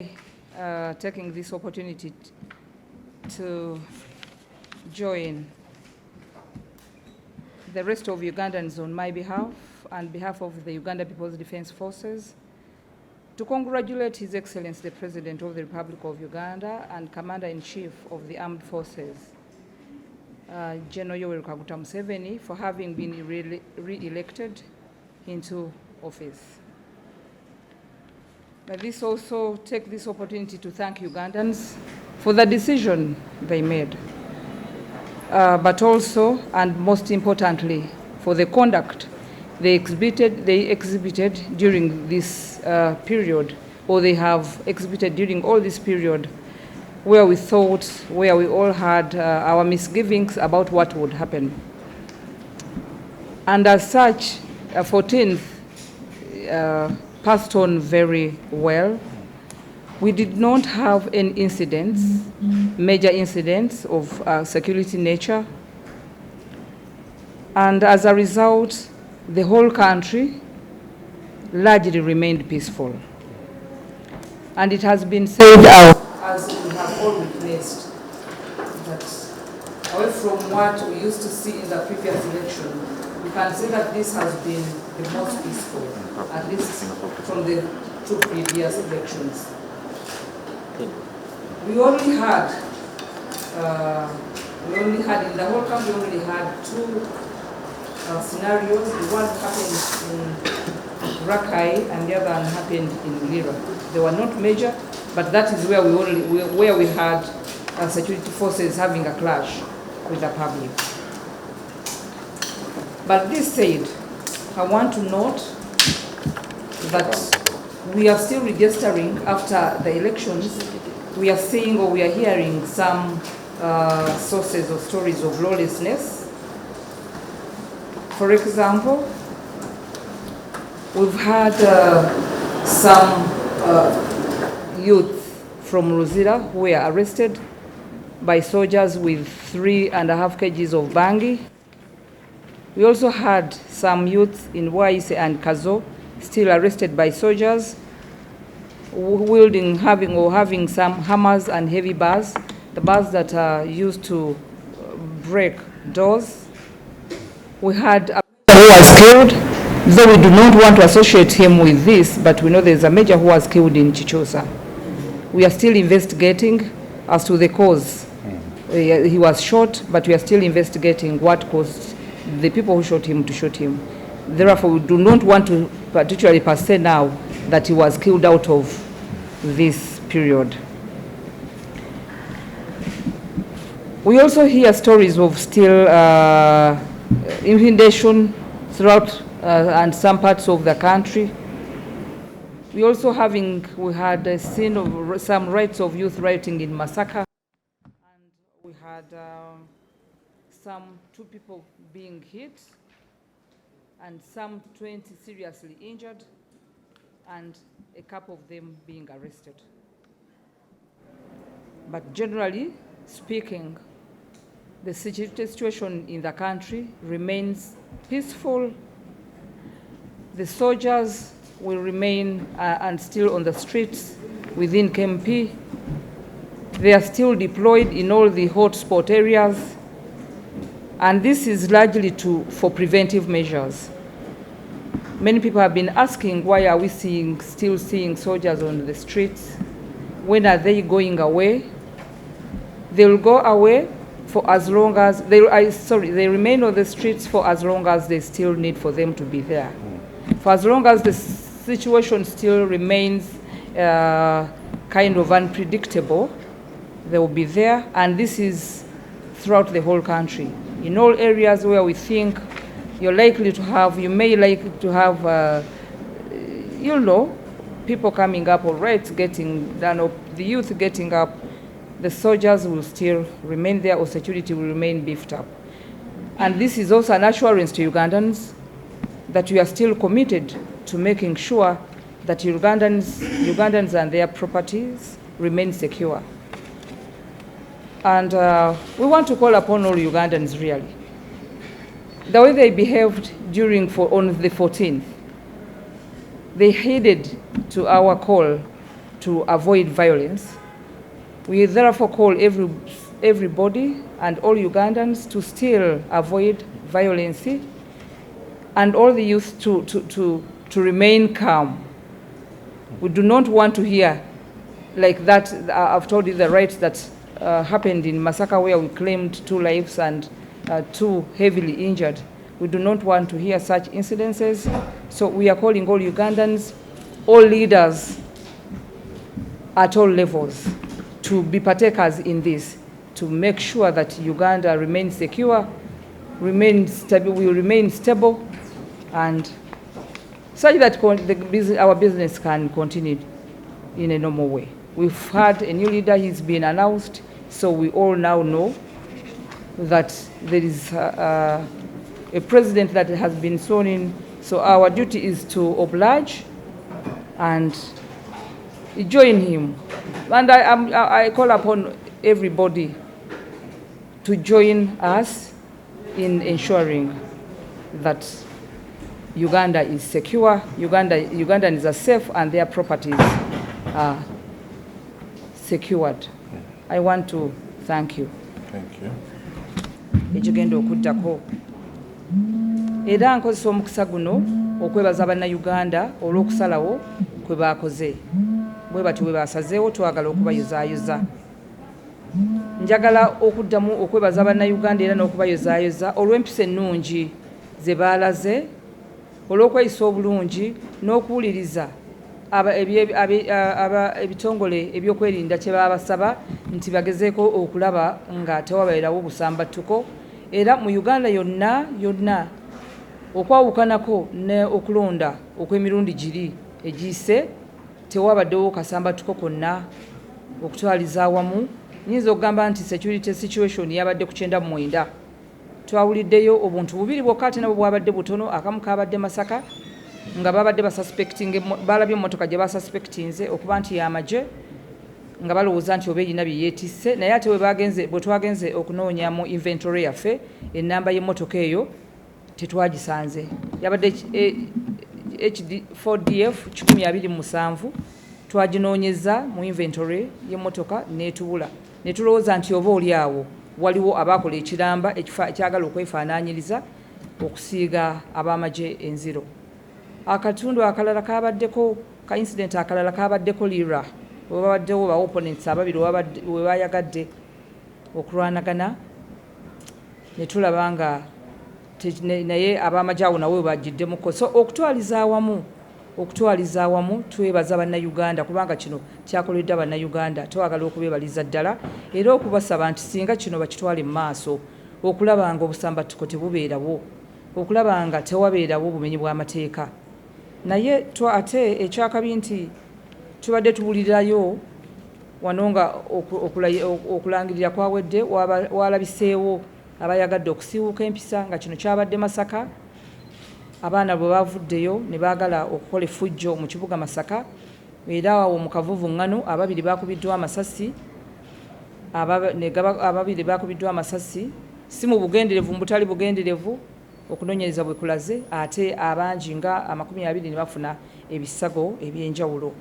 Taking this opportunity to join the rest of Ugandans on my behalf and behalf of the Uganda People's Defense Forces to congratulate His Excellency the President of the Republic of Uganda and Commander-in-Chief of the Armed Forces, General Yoweri Kaguta Museveni, for having been re-elected into office. But this also take this opportunity to thank Ugandans for the decision they made, but also and most importantly for the conduct they exhibited during this period, or they have exhibited during all this period, where we all had our misgivings about what would happen. And as such, 14th passed on very well. We did not have any incidents, major incidents of security nature. And as a result, the whole country largely remained peaceful. And it has been said, as we have all witnessed, that away from what we used to see in the previous election, we can say that this has been the most peaceful, at least from the two previous elections. We only had in the whole country, we only had two scenarios. The one happened in Rakai and the other one happened in Lira. They were not major, but that is where we had security forces having a clash with the public. But this said, I want to note that we are still registering after the elections. We are seeing or we are hearing some sources or stories of lawlessness. For example, we've had some youth from Ruzira who were arrested by soldiers with 3.5 kgs of bangi. We also had some youth in Waise and Kazo still arrested by soldiers, having some hammers and heavy bars, the bars that are used to break doors. We had a major who was killed, though we do not want to associate him with this, but we know there's a major who was killed in Chichosa. We are still investigating as to the cause. He was shot, but we are still investigating what caused the people who shot him to shoot him. Therefore, we do not want to particularly per se now that he was killed out of this period. We also hear stories of still intimidation throughout and some parts of the country. We had a scene of some rights of youth rioting in Masaka, and we had some 2 people being hit and some 20 seriously injured, and a couple of them being arrested. But generally speaking, the security situation in the country remains peaceful. The soldiers will remain and still on the streets within KMP. They are still deployed in all the hotspot areas, and this is largely for preventive measures. Many people have been asking, why are we still seeing soldiers on the streets? When are they going away? They will go away for as long as they remain on the streets for as long as they still need for them to be there. For as long as the situation still remains kind of unpredictable, they will be there, and this is throughout the whole country. In all areas where we think you may like to have, people coming up or riots getting done, or the youth getting up, the soldiers will still remain there, or security will remain beefed up. And this is also an assurance to Ugandans that we are still committed to making sure that Ugandans and their properties remain secure. And we want to call upon all Ugandans, really. The way they behaved on the 14th, they heeded to our call to avoid violence. We therefore call everybody and all Ugandans to still avoid violence and all the youth to remain calm. We do not want to hear like that. I've told you the right that happened in Masaka, where we claimed 2 lives and 2 heavily injured. We do not want to hear such incidences. So we are calling all Ugandans, all leaders at all levels, to be partakers in this, to make sure that Uganda remains secure, remains stable, will remain stable, and such that our business can continue in a normal way. We've had a new leader, he's been announced, so we all now know that there is a president that has been sworn in. So our duty is to oblige and join him. And I call upon everybody to join us in ensuring that Uganda is secure, Ugandans are safe, and their properties are secured. I want to thank you. Thank you. Ekigenda okuddako era nkozesa omukisa guno okwebaza bannayuganda olw'okusalawo kwe baakoze. Bwe bati bwe basazeewo twagala okubayozaayoza. Njagala okuddamu okwebaza bannayuganda era n'okubayozaayoza olw'empisa ennungi ze baalaze, olw'okweyisa obulungi n'okuwuliriza ebitongole ebyokwerinda kye babasaba nti bagezeeko okulaba nga tewabeerawo busambattuko. Era mu Uganda yonna okwawukanako ne okulonda okw'emirundi giri egiyise tewabaddewo kasambattuko konna. Okutwaliza awamu nyinza okugamba nti security situation yabadde ku 99. Twawuliddeyo obuntu 2 bwokka ate nabwo bwabadde butono. Akamu kabadde Masaka nga babadde basuspecting, balabye emmotoka gye basuspectinze okuba nti y'amagye nga balowooza nti oba erina bye yeetisse, naye ate bwe twagenze okunoonya mu inventory yaffe ennamba y'emmotoka eyo tetwagisanze. Yabadde HD4DF 127. Twaginoonyeza mu inventory y'emmotoka n'etubula. Ne tulowooza nti oba oli awo waliwo abaakola ekiramba ekyagala okwefaanaanyiriza okusiiga ab'amagye enziro. Akatundu akalala kabaddeko, ka incident akalala kabaddeko Lira, we babaddewo ba opponents ababiri we bayagadde okulwanagana, ne tulaba nga naye ab'amagye awo nawe bajjiddemuko. So okutwaliza awamu twebaza bannayuganda kubanga kino kyakoleddwa bannayuganda. Twagala okubeebaliza ddala era okubasaba nti singa kino bakitwale mu maaso, okulaba nga obusambattuko tebubeerawo, okulaba nga tewabeerawo obumenyi bw'amateeka. Naye ate ekyakabi nti tubadde tuwulirayo wano nga okulangirira kwawedde walabiseewo abayagadde okusiiwuuka empisa nga kino kyabadde Masaka. Abaana bwe bavuddeyo ne baagala okukola effujjo mu kibuga Masaka, era awo mu kavuvuŋŋano ababiri bakubiddwa amasasi, ababiri bakubiddwa amasasi si mu bugenderevu, mu butali bugenderevu okunoonyereza bwe kulaze, ate abangi nga 20 ne bafuna ebisago eby'enjawulo.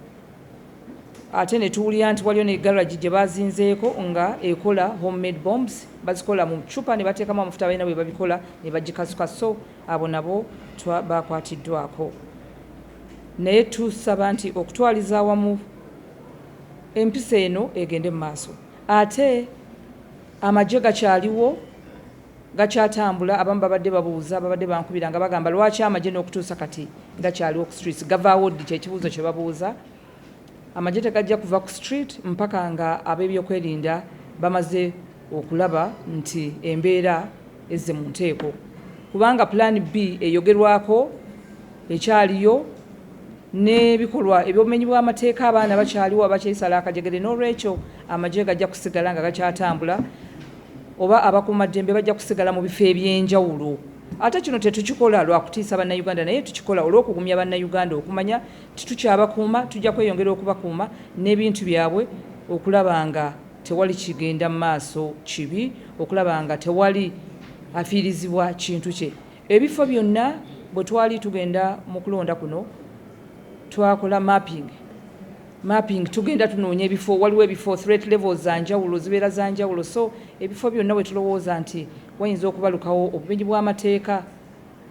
Ate ne tuwulira nti waliyo ne garage gye bazinzeeko nga ekola homemade bombs, bazikola mu cupa ne bateekamu amafuta balina bwe babikola ne bagikasuka. So abo nabo bakwatiddwako. Naye tusaba nti okutwaliza awamu empisa eno egende mu maaso. Ate amagye gakyaliwo, gakyatambula. Abamu babadde babuuza, babadde bankubira nga bagamba lwaki amagye n'okutuusa kati gakyaliwo ku streets. Gavaawo ddi? Kyekibuuzo kye babuuza. Amagye tegajja kuva ku street mpaka nga ab'ebyokwerinda bamaze okulaba nti embeera ezze mu nteeko, kubanga plan B eyogerwako ekyaliyo n'ebikolwa eby'obumenyi bw'amateeka. Abaana bakyaliwo abakyesala akajegere, n'olwekyo amagye gajja kusigala nga gakyatambula, oba abakuumaddembe bajja kusigala mu bifo eby'enjawulo. Ate kino tetukikola lwa kutiisa bannayuganda, naye tukikola olw'okugumya bannayuganda okumanya titukyabakuuma, tujja kweyongera okubakuuma n'ebintu byabwe, okulaba nga tewali kigenda mu maaso kibi, okulaba nga tewali afiirizibwa kintu kye. Ebifo byonna bwe twali tugenda mu kulonda kuno twakola mapping mapping tugenda tunoonya ebifo waliwo ebifo threat levels zanjawulo zibeera zanjawulo so ebifo byonna bwe tulowooza nti wayinza okubalukawo obumenyi bw'amateeka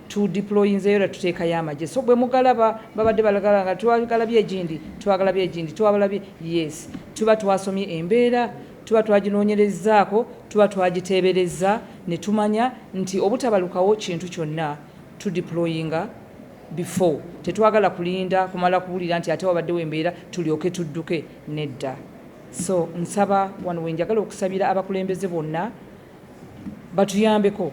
tudeployinzeyo era tuteekayo amagye so bwe mugalaba babadde balagala nga twagalabye egindi twagalabye egindi twabalabye yes tuba twasomye embeera tuba twaginoonyerezaako tuba twagiteebereza ne tumanya nti obutabalukawo kintu kyonna tudeployinga before tetwagala kulinda kumala kuwulira nti ate wabaddewo embeera tulyoke tudduke nedda so nsaba wano wenjagala okusabira abakulembeze bonna batuyambeko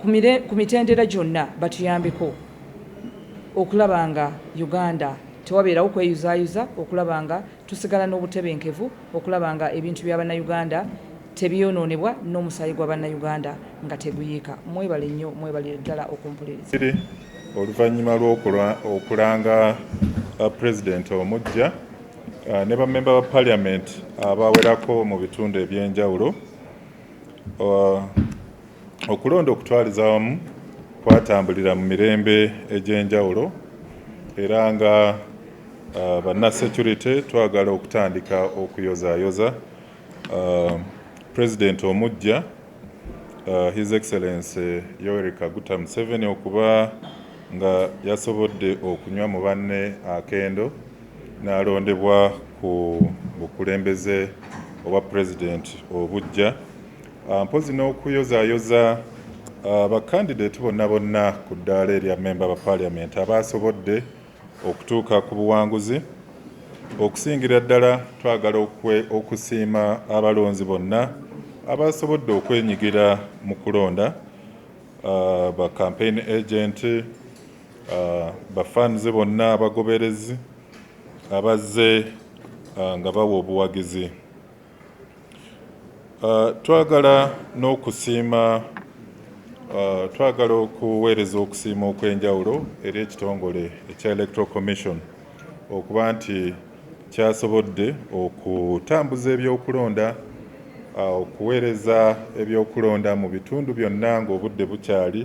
ku mitendera gyonna batuyambeko okulaba nga Uganda tewabeerawo kweyuzaayuza okulaba nga tusigala n'obutebenkevu okulaba nga ebintu by'abannayuganda tebyonoonebwa n'omusaayi gw'abannayuganda nga teguyiika mwebale nnyo mwebale ddala okumpuliriza oluvannyuma lw'okulanga pulezidenti omuggya ne bammemba ba paliament abawerako mu bitundu eby'enjawulo okulonda okutwaliza wamu kwatambulira mu mirembe egy'enjawulo era nga bannasecurity twagala okutandika okuyozaayoza pulezidenti omuggya His Excellency Yoweri Kaguta Museveni okuba nga yasobodde okunywa mu banne akendo n'alondebwa ku bukulembeze obwa pulezidenti obuggya mpozi n'okuyozaayoza bakandidate bonna ku ddaala erya memba ba paliament abasobodde okutuuka ku buwanguzi okusingira ddala twagala okusiima abalonzi bonna abasobodde okwenyigira mu kulonda ba campaign agent bafanze bonna abagoberezi abazze nga bawa obuwagizi twagala n'okusiima twagala okuweereza okusiima okw'enjawulo eri ekitongole ekya Electoral Commission okuba nti kyasobodde okutambuza ebyokulonda okuweereza ebyokulonda mu bitundu byonna ng'obudde bukyali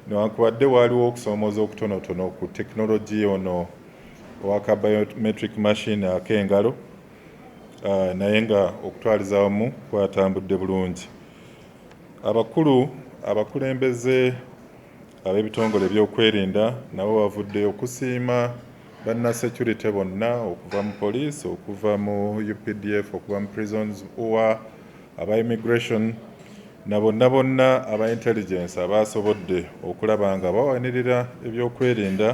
newankubadde waaliwo okusoomooza okutonotono ku tekinologi ono owaka biometric machine ak'engalo naye nga okutwaliza wamu kwatambudde bulungi abakulu abakulembeze ab'ebitongole ebyokwerinda nabo bavuddeyo okusiima bannasecurity bonna okuva mu police okuva mu UPDF okuva mu prisons owa aba immigration na bonna aba intelligence abasobodde okulaba nga bawanirira ebyokwerinda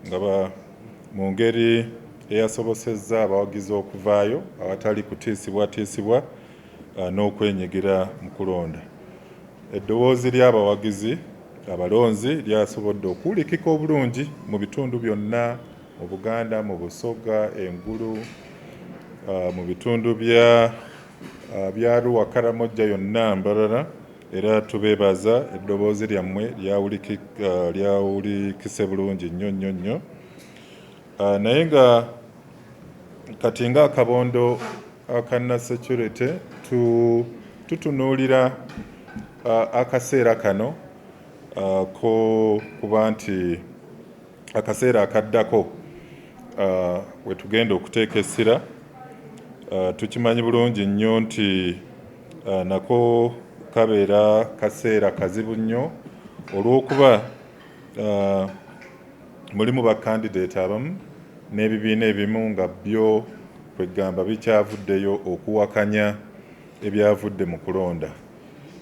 nga mu ngeri eyasobosezza abawagizi okuvaayo awatali kutiisibwatiisibwa n'okwenyigira mu kulonda eddoboozi ly'abawagizi abalonzi lyasobodde okuwulikika obulungi mu bitundu byonna mu Buganda mu Busoga Engulu mu bitundu bya Arua Karamoja yonna Mbarara era tubeebaza eddoboozi lyammwe lyawulikise bulungi nnyo naye nga kati nga akabondo aka security tutunuulira akaseera kano kuba nti akaseera akaddako we tugenda okuteeka essira tukimanyi bulungi nnyo nti nako kabeera kaseera kazibu nnyo olw'okuba mulimu bakandidate abamu n'ebibiina ebimu nga byo kwegamba bikyavuddeyo okuwakanya ebyavudde mu kulonda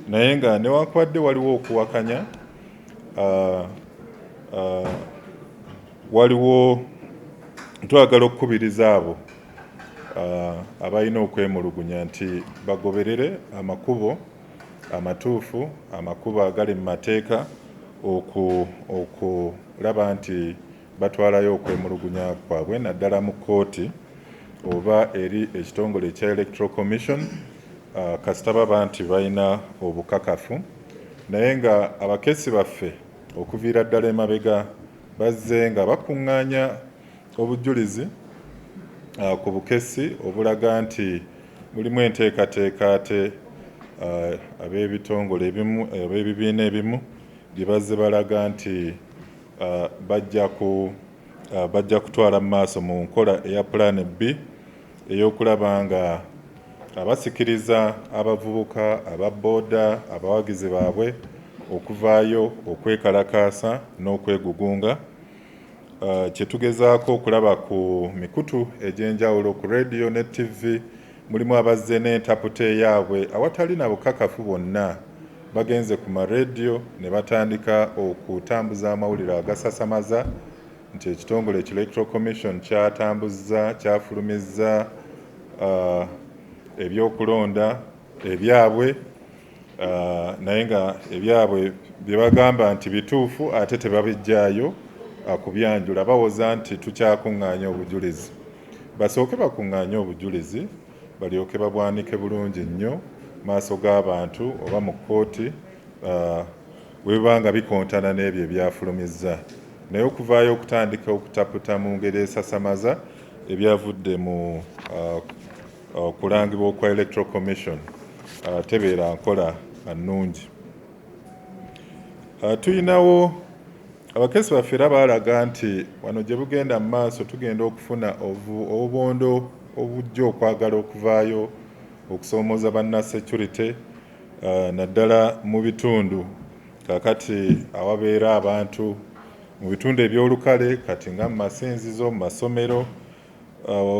naye nga newankubadde waliwo okuwakanya waliwo twagala okukubiriza abo abalina okwemulugunya nti bagoberere amakubo amatuufu amakubo agali mu mateeka okulaba nti batwalayo okwemulugunya kwabwe naddala mu kkooti oba eri ekitongole ekya Electoral Commission kasita baba nti balina obukakafu naye nga abakesi baffe okuviira ddala emabega bazze nga bakuŋŋaanya obujulizi ku bukesi obulaga nti mulimu enteekateeka ate ab'ebitongole ebimu ab'ebibiina ebimu bye bazze balaga nti bajja bajja kutwala mu maaso mu nkola eya Plan B ey'okulaba nga abasikiriza abavubuka ababooda abawagizi baabwe okuvaayo okwekalakaasa n'okwegugunga. Kye tugezaako okulaba ku mikutu egy'enjawulo ku radio ne TV mulimu abazze n'entaputa yaabwe awatali na bukakafu bwonna bagenze ku maradio ne batandika okutambuza amawulire agasasamaza nti ekitongole Electoral Commission kyafulumizza ebyokulonda ebyabwe naye nga ebyabwe bye bagamba nti bituufu ate tebabijjaayo kubyanjula bawoza nti tukyakuŋŋaanya obujulizi. Basooke bakuŋŋaanye obujulizi balyoke babwanike bulungi nnyo maaso g'abantu oba mu kkooti bwe biba nga bikontana n'ebyo ebyafulumizza, naye okuvaayo okutandika okutaputa mu ngeri esasamaza ebyavudde mu kulangibwa okwa Electoral Commission tebeera nkola nnungi. Tuyinawo abakesi baffe era baalaga nti wano gye bugenda mu maaso tugenda okufuna obubondo obujja okwagala okuvaayo okusoomooza banna security naddala mu bitundu kakati awabeera abantu mu bitundu ebyolukale kati nga mu masinzizo, mu masomero,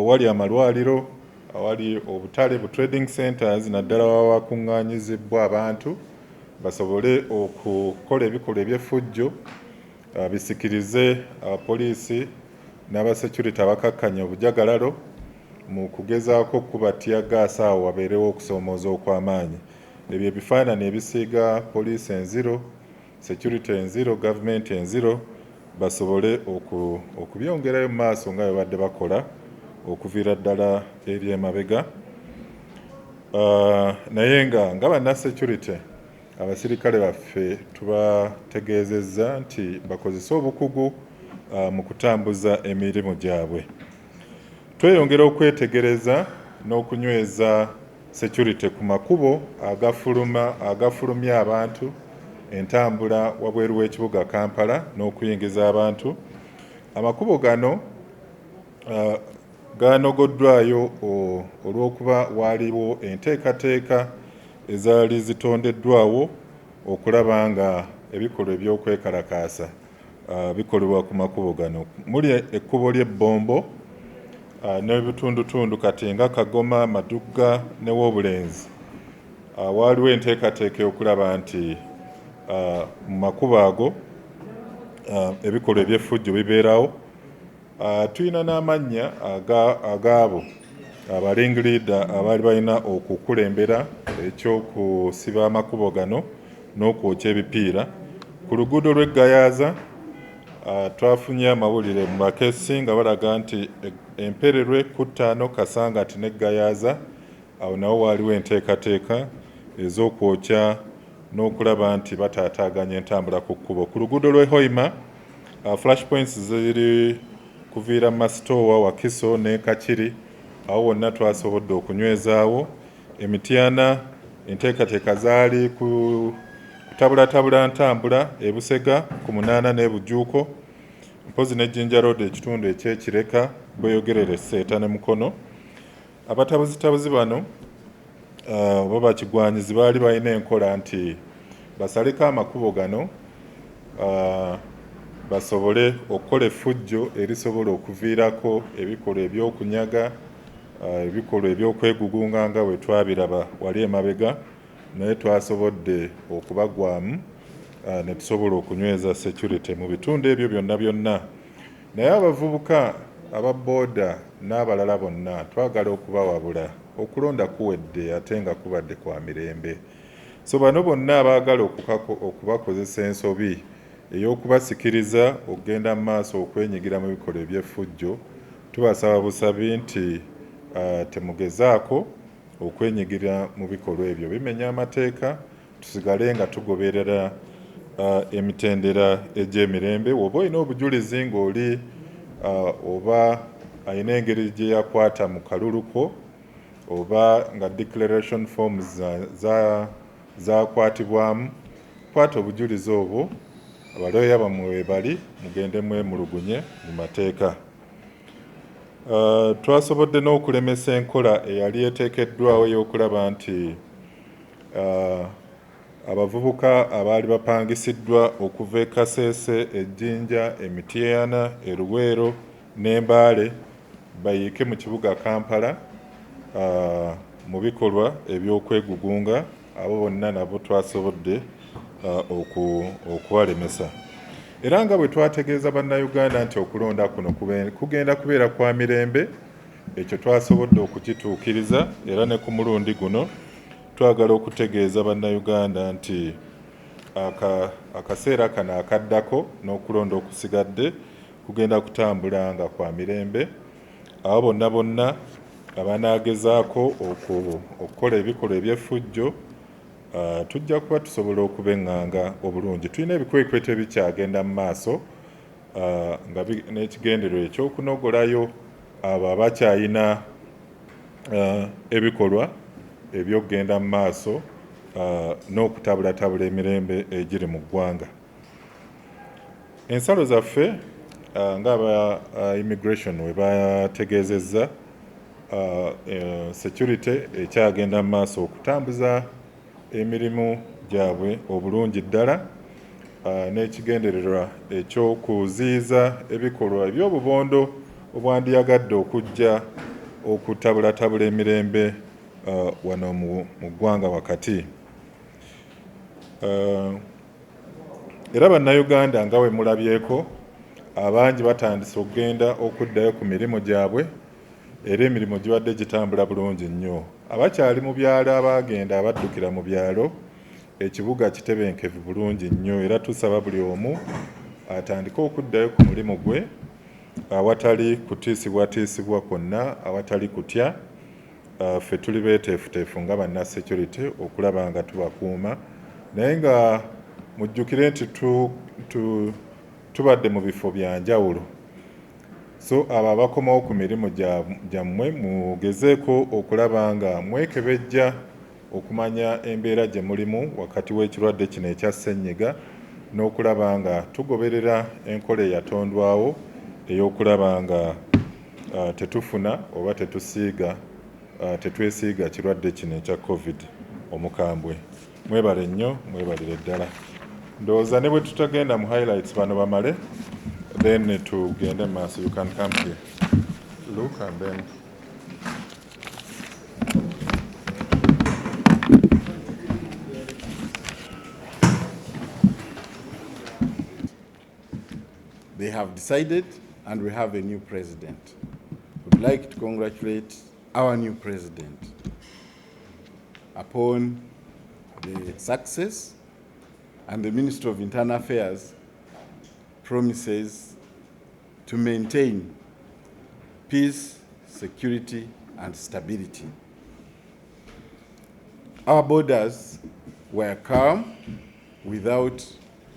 wali amalwaliro, awali obutale bu trading centers naddala wawakuŋŋaanyizibwa abantu basobole okukola ebikolwa eby'effujjo bisikirize abapoliisi n'abasecurity abakakkanya obujagalalo mu kugezaako okuba tiyagaasa awo wabeerewo okusoomooza okw'amaanyi. Ebyo ebifaananyi ebisiiga poliisi enziro, security enziro, gavumenti enziro basobole okubyongerayo mu maaso nga bwe badde bakola okuviira ddala eri emabega. Naye nga banna security abasirikale baffe tubategeezezza nti bakozese obukugu mu kutambuza emirimu gyabwe. Tweyongera okwetegereza n'okunyweza security ku makubo agafulumya abantu entambula wabweru w'ekibuga Kampala n'okuyingiza abantu. Amakubo gano ganogoddwayo olw'okuba waaliwo enteekateeka ezaali zitondeddwawo okulaba nga ebikolwa eby'okwekalakaasa bikolebwa ku makubo gano. Muli ekkubo ly'ebbombo n'ebitundutundu kati nga Kagoma, Madugga ne Woobulenzi. Waaliwo enteekateeka okulaba nti mu makubo ago ebikolwa eby'effujjo bibeerawo. Tulina n'amannya agaabo abaling leader abaali balina okukulembera ekyokusiba amakubo gano n'okwokya ebipiira. Ku luguudo lw'Egayaaza twafunye amawulire mu bakesi nga balaga nti Empererwe, Kuttaano, Kasangati n'Egayaaza awo nawo waaliwo enteekateeka ez'okwokya n'okulaba nti bataataaganya entambula ku kkubo. Ku luguudo lw'e Hoima flash points ziri kuviira Masitowa, Wakiso ne Kakiri awo wonna twasobodde okunywezaawo. Emityana enteekateeka zaali kutabulatabula ntambula e Busega ku Munaana n'e Bujuuko, mpozi ne Jinja Road ekitundu eky'Ekireka, Bweyogerere, Seeta ne Mukono. Abatabuzitabuzi bano oba bakigwanyizi baali balina enkola nti basaleko amakubo gano basobole okukola effujjo erisobola okuviirako ebikolwa ebyokunyaga, ebikolwa ebyokwegugunga nga bwe twabiraba wali emabega, naye twasobodde okubagwamu ne tusobola okunyweza security mu bitundu ebyo byonna. Naye abavubuka ababooda n'abalala bonna twagala okubawabula okulonda kuwedde ate nga kubadde kwa mirembe. So bano bonna abaagala okubakozesa ensobi ey'okubasikiriza okugenda mu maaso okwenyigira mu bikolwa eby'effujjo, tubasaba busabi nti temugezaako okwenyigira mu bikolwa ebyo. Bimenya amateeka, tusigale nga tugoberera emitendera egy'emirembe. Woba olina obujulizi ng'oli oba alina engeri gye yakwata mu kaluluko oba nga declaration forms zakwatibwamu, kwata obujulizi obwo abalooya bammwe we bali mugende mwemulugunye mu mateeka. Twasobodde n'okulemesa enkola eyali eteekeddwawo y'okulaba nti abavubuka abaali bapangisiddwa okuva e Kasese, Ejjinja, Emityana, e Luweero n'Embaale bayiike mu kibuga Kampala mu bikolwa eby'okwegugunga. Abo bonna nabo twasobodde okubalemesa. Era nga bwe twategeeza bannayuganda nti okulonda kuno kugenda kubeera kwa mirembe, ekyo twasobodde okukituukiriza, era ne ku mulundi guno twagala okutegeeza bannayuganda nti akaseera kano akaddako n'okulonda okusigadde kugenda kutambula nga kwa mirembe. Abo bonna bonna abanaagezaako okukola ebikolwa eby'effujjo tujja kuba tusobola okubeŋŋanga obulungi. Tulina ebikwekweto ebikyagenda mu maaso nga n'ekigendererwa ekyokunogolayo abo abakyayina ebikolwa ebyokugenda mu maaso n'okutabulatabula emirembe egiri mu ggwanga. Ensalo zaffe ng'aba immigration we bategeezezza, security ekyagenda mu maaso okutambuza emirimu gyabwe obulungi ddala, n'ekigendererwa ekyokuziyiza ebikolwa eby'obubondo obwandiyagadde okujja okutabulatabula emirembe wano mu ggwanga wakati. Era bannayuganda nga we mulabyeko, abangi batandise okugenda okuddayo ku mirimu gyabwe, era emirimu gibadde gitambula bulungi nnyo. Abakyali mu byalo abagenda abaddukira mu byalo, ekibuga kitebenkevu bulungi nnyo, era tusaba buli omu atandike okuddayo ku mulimu gwe awatali kutiisibwatiisibwa kwonna, awatali kutya. Ffe tuli beeteefuteefu nga banna security okulaba nga tubakuuma, naye nga mujjukire nti tubadde mu bifo bya njawulo. So abo abakomawo ku mirimu gyammwe mugezeeko okulaba nga mwekebejja okumanya embeera gye mulimu wakati w'ekirwadde kino ekya ssennyiga, n'okulaba nga tugoberera enkola eyatondwawo ey'okulaba nga tetufuna oba tetwesiiga kirwadde kino ekya COVID omukambwe. Mwebale nnyo, mwebalire ddala. Ndowooza ne bwe tutagenda mu highlights bano bamale, then tugende maaso. You can come here. Look and then they have decided, and we have a new president. We'd like to congratulate our new president upon the success, and the Ministry of Internal Affairs promises to maintain peace, security, and stability. Our borders were calm without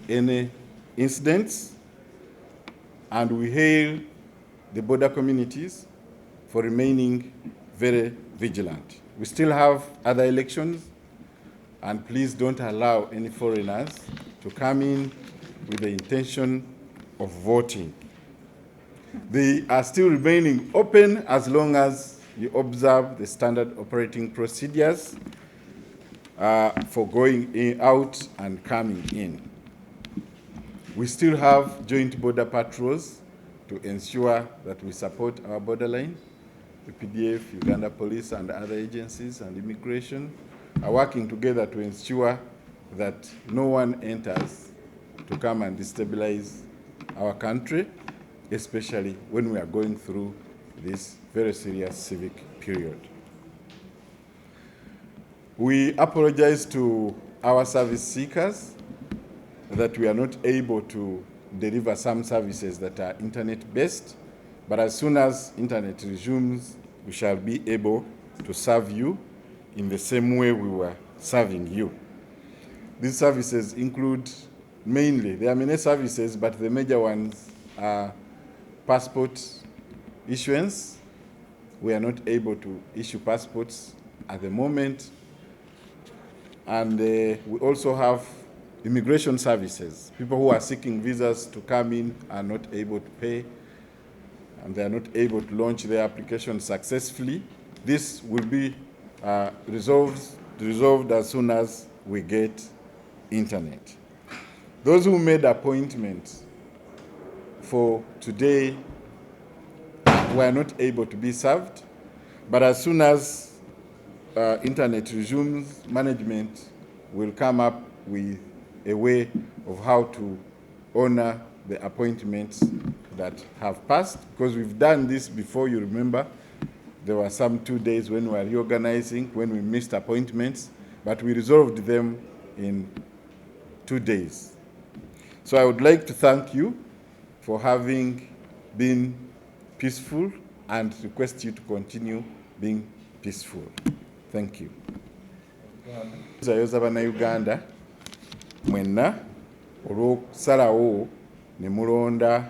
any incidents, and we hail the border communities for remaining very vigilant. We still have other elections, and please don't allow any foreigners to come in with the intention of voting. They are still remaining open as long as you observe the standard operating procedures for going in, out and coming in. We still have joint border patrols to ensure that we support our borderline. The PDF, Uganda Police, and other agencies and immigration are working together to ensure that no one enters to come and destabilize our country, especially when we are going through this very serious civic period. We apologize to our service seekers that we are not able to deliver some services that are internet-based, but as soon as internet resumes, we shall be able to serve you in the same way we were serving you. These services include mainly, there are many services, but the major ones are passport issuance. We are not able to issue passports at the moment. And we also have immigration services. People who are seeking visas to come in are not able to pay, and they are not able to launch their application successfully. This will be resolved as soon as we get internet. Those who made appointments for today were not able to be served, but as soon as internet resumes, management will come up with a way of how to honor the appointments that have passed, because we've done this before. You remember there were some 2 days when we were reorganizing, when we missed appointments, but we resolved them in 2 days. So I would like to thank you for having been peaceful and request you to continue being peaceful. Thank you. Zayoza bannayuganda mwenna olw'okusalawo ne mulonda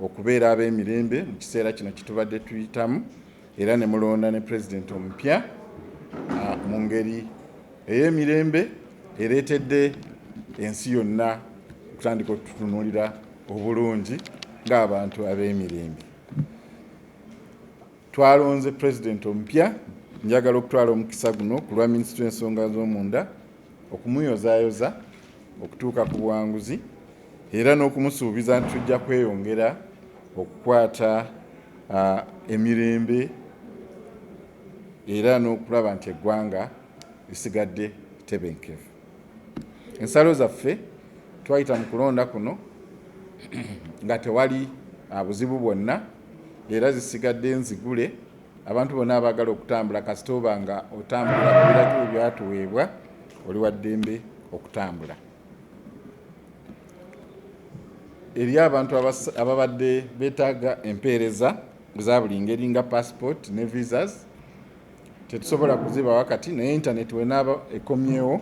okubeera ab'emirembe mu kiseera kino kitubadde tuyitamu, era ne mulonda ne pulezidenti omupya mu ngeri ey'emirembe ereetedde ensi yonna okutandika okututunuulira obulungi ng'abantu ab'emirembe. Twalonze pulezidenti omupya, njagala okutwala omukisa guno ku lwa minisitule ensonga z'omunda okumuyozaayoza okutuuka ku buwanguzi, era n'okumusuubiza nti tujja kweyongera okukwata emirembe era n'okulaba nti eggwanga lisigadde tebenkevu. Ensalo zaffe twayita mu kulonda kuno nga tewali buzibu bwonna, era zisigadde nzigule. Abantu bonna abagala okutambula kasita oba nga otambulira ku biragiro byatuweebwa oli wa ddembe okutambula. Eri abantu ababadde beetaaga empeereza za buli ngeri nga passport ne visas, tetusobola kuziba wakati, naye internet wenaaba ekomyewo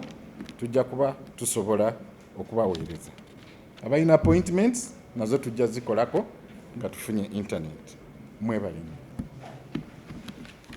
tujja kuba tusobola okubaweereza. Abalina appointments nazo tujja zikolako nga tufunye internet. Mwebalemu.